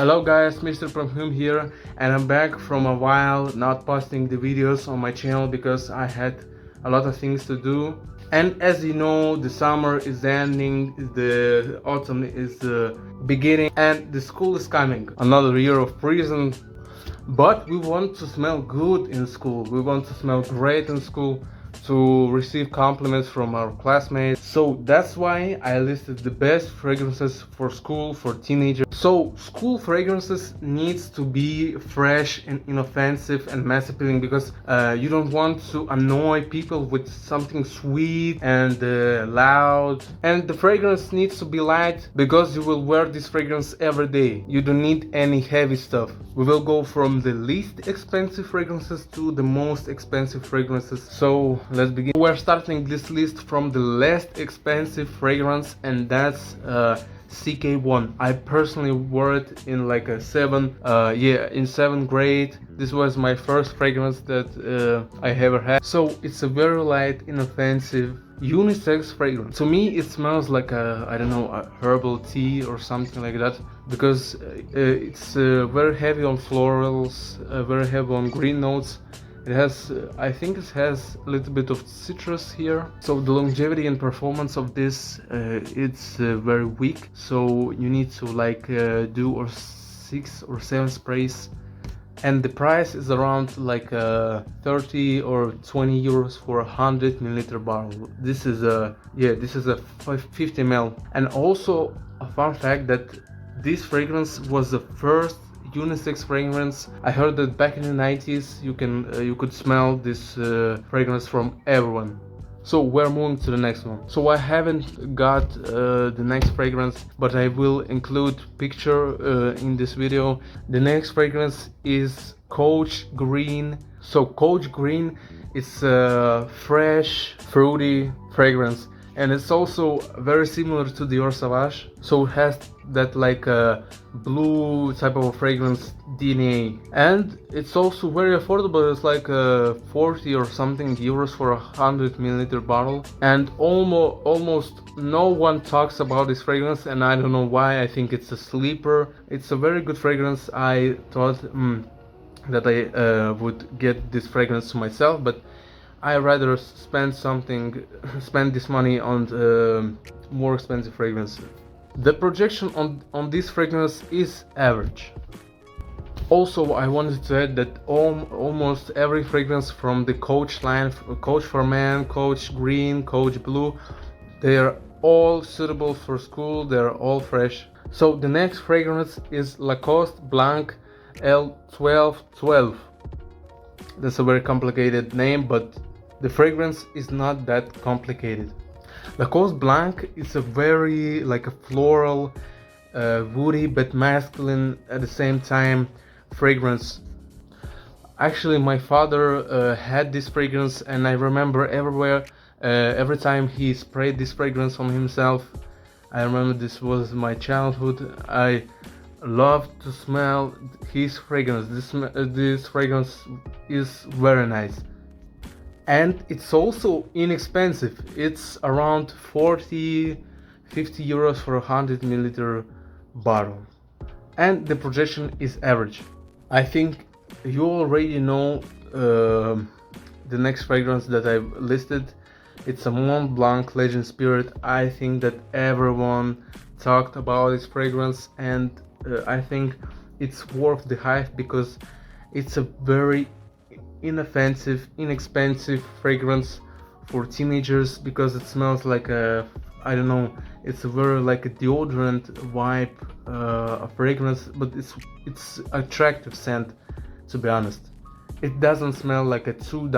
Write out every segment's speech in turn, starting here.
Hello guys, Mr.Parfum here, and I'm back from a while not posting the videos on my channel because I had a lot of things to do. And as you know, the summer is ending, the autumn is beginning, and the school is coming. Another year of prison, but we want to smell good in school. We want to smell great in school, to receive compliments from our classmates. So that's why I listed the best fragrances for school, for teenagers. So school fragrances needs to be fresh and inoffensive and mass appealing because you don't want to annoy people with something sweet and loud. And the fragrance needs to be light because you will wear this fragrance every day. You don't need any heavy stuff. We will go from the least expensive fragrances to the most expensive fragrances. So let's begin. We're starting this list from the least expensive fragrance, and that's CK1. I personally wore it in like a in 7th grade. This was my first fragrance that I ever had. So it's a very light, inoffensive, unisex fragrance. To me, it smells like I don't know, a herbal tea or something like that, because it's very heavy on florals, very heavy on green notes. It has, I think it has a little bit of citrus here. So the longevity and performance of this, it's very weak. So you need to like do or 6 or 7 sprays. And the price is around like 30 or 20 euros for a 100 milliliter bottle. This is a 50 ml. And also a fun fact that this fragrance was the first unisex fragrance. I heard that back in the 90s you could smell this fragrance from everyone. So we're moving to the next one. So I haven't got the next fragrance, but I will include picture in this video. The next fragrance is Coach Green. So Coach Green is a fresh, fruity fragrance, and it's also very similar to Dior Sauvage. So it has that like blue type of fragrance DNA, and it's also very affordable. It's like 40 or something euros for a 100 milliliter bottle, and almost no one talks about this fragrance, and I don't know why. I think it's a sleeper. It's a very good fragrance. I thought that I would get this fragrance to myself, but I rather spend this money on more expensive fragrance. The projection on this fragrance is average. Also, I wanted to add that almost every fragrance from the Coach line, Coach for Men, Coach Green, Coach Blue, they are all suitable for school. They are all fresh. So the next fragrance is Lacoste Blanc L1212. That's a very complicated name, but the fragrance is not that complicated. Lacoste Blanc is a very like a floral, woody but masculine at the same time fragrance. Actually, my father had this fragrance, and I remember every time he sprayed this fragrance on himself. I remember this was my childhood. I loved to smell his fragrance. This fragrance is very nice. And it's also inexpensive. It's around 40-50 euros for a 100 milliliter bottle. And the projection is average. I think you already know the next fragrance that I've listed. It's a Mont Blanc Legend Spirit. I think that everyone talked about this fragrance, and I think it's worth the hype because it's a very inoffensive, inexpensive fragrance for teenagers, because it smells like I don't know, it's a very like a deodorant vibe, a fragrance, but it's attractive scent, to be honest. It doesn't smell like a $2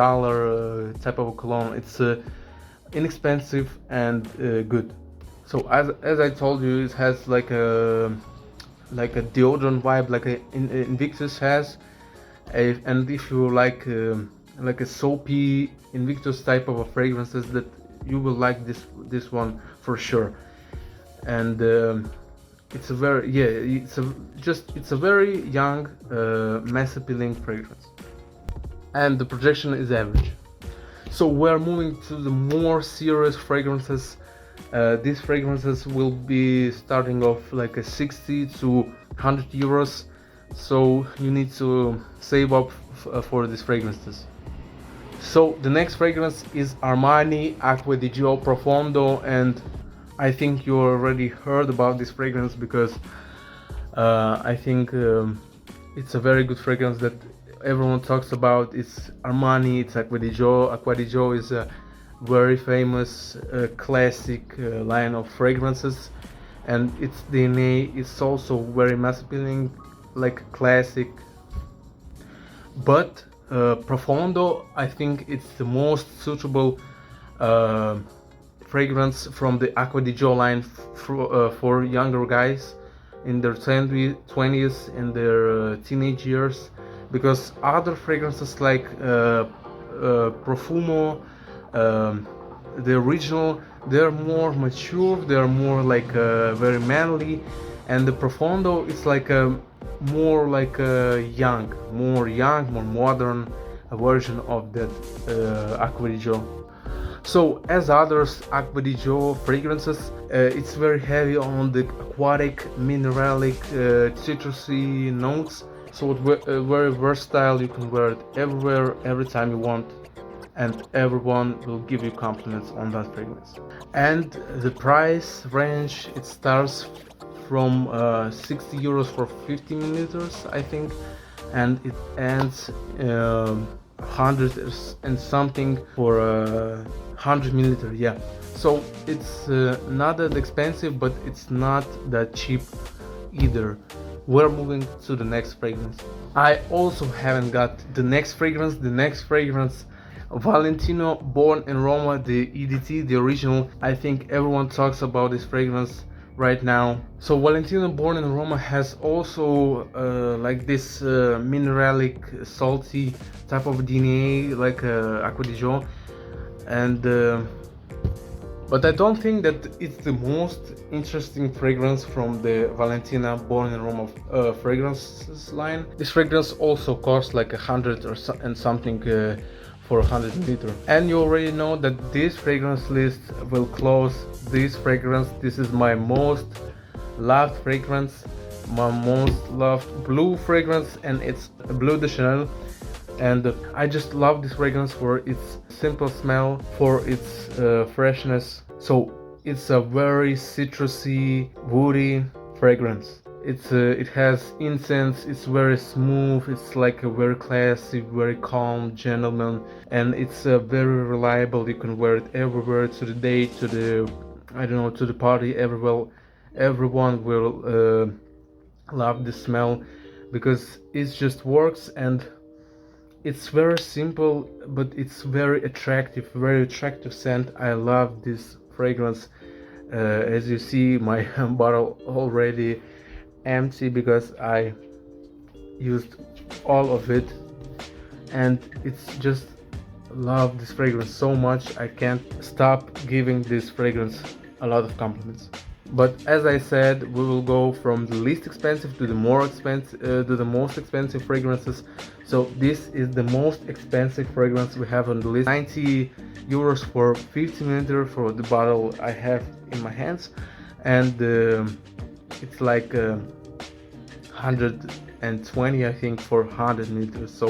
type of cologne. It's inexpensive and good. So as I told you, it has like a deodorant vibe, like Invictus has. And if you like a soapy Invictus type of fragrances, that you will like this one for sure. And it's a very young, mass appealing fragrance, and the projection is average. So we're moving to the more serious fragrances. These fragrances will be starting off like a 60 to 100 euros, so you need to save up for these fragrances. So the next fragrance is Armani Acqua di Gio Profondo, and I think you already heard about this fragrance because I think it's a very good fragrance that everyone talks about. It's Armani, it's Acqua di Gio. Acqua di Gio is a very famous classic line of fragrances, and its DNA is also very masculine, like classic. But Profondo, I think it's the most suitable uh, fragrance from the Acqua di Gio line for younger guys in their 20s and their teenage years, because other fragrances like Profumo, the original, they're more mature, they're more like very manly, and the Profondo is like a more like a young, more modern version of that Acqua di Gio. So as others Acqua di Gio fragrances, it's very heavy on the aquatic, mineralic, citrusy notes. So it's very versatile. You can wear it everywhere, every time you want, and everyone will give you compliments on that fragrance. And the price range, it starts from 60 euros for 50 milliliters, I think, and it ends 100 and something for 100 milliliter. Yeah, so it's not that expensive, but it's not that cheap either. We're moving to the next fragrance. I also haven't got the next fragrance. The next fragrance, Valentino Born in Roma, the EDT, the original. I think everyone talks about this fragrance right now. So Valentino Born in Roma has also like this mineralic, salty type of DNA like Acqua di Gio, and but I don't think that it's the most interesting fragrance from the Valentina Born in Roma fragrances line. This fragrance also costs like 100 or and something for 100 milliliter. And you already know that this fragrance list will close this fragrance. This is my most loved fragrance, my most loved blue fragrance, and it's Bleu de Chanel. And I just love this fragrance for its simple smell, for its freshness. So it's a very citrusy, woody fragrance. It has incense. It's very smooth. It's like a very classy, very calm gentleman, and it's very reliable. You can wear it everywhere, to the date, to the, I don't know, to the party. Everywhere, everyone will love the smell because it just works, and it's very simple, but it's very attractive scent. I love this fragrance. As you see, my bottle already empty because I used all of it, and it's just love this fragrance so much. I can't stop giving this fragrance a lot of compliments. But as I said, we will go from the least expensive to the more expensive, to the most expensive fragrances. So this is the most expensive fragrance we have on the list. 90 euros for 50 milliliter for the bottle I have in my hands, and it's like 120, I think, for 100 milliliters. So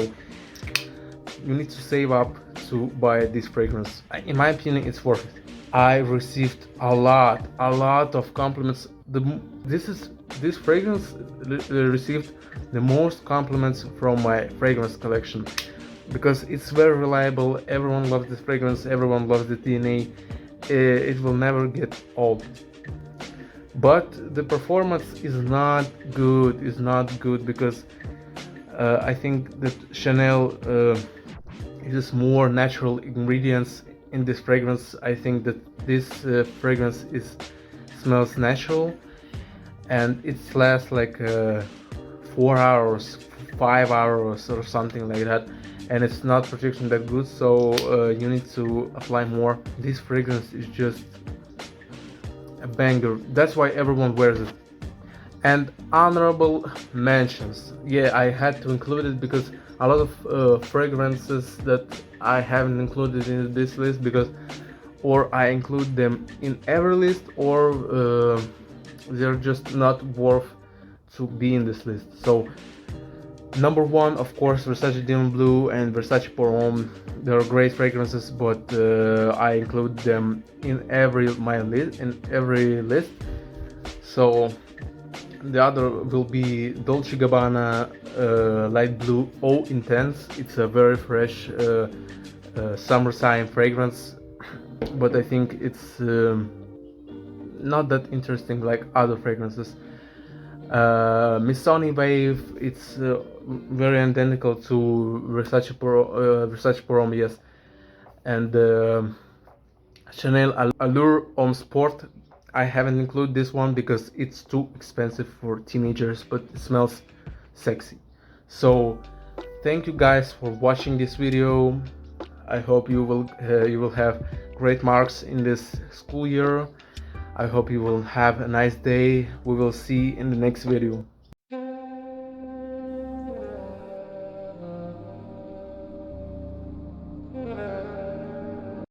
you need to save up to buy this fragrance. In my opinion, it's worth it. I received a lot of compliments. This fragrance received the most compliments from my fragrance collection because it's very reliable. Everyone loves this fragrance. Everyone loves the DNA. It will never get old. But the performance is not good. It's not good because I think that Chanel uses more natural ingredients in this fragrance. I think that this fragrance smells natural, and it lasts like 4 hours, 5 hours or something like that, and it's not protection that good, so you need to apply more. This fragrance is just a banger. That's why everyone wears it. And honorable mentions, yeah, I had to include it because a lot of fragrances that I haven't included in this list because or I include them in every list, or they're just not worth to be in this list. So number one, of course, Versace Demon Blue and Versace Parfum. They're great fragrances, but I include them in every list. So the other will be Dolce Gabbana Light Blue Eau Intense. It's a very fresh summertime fragrance, but I think it's not that interesting like other fragrances. Missoni Wave, it's very identical to Versace Prom, yes, and Chanel Allure Homme Sport. I haven't included this one because it's too expensive for teenagers, but it smells sexy. So thank you guys for watching this video. I hope you will have great marks in this school year. I hope you will have a nice day. We will see in the next video.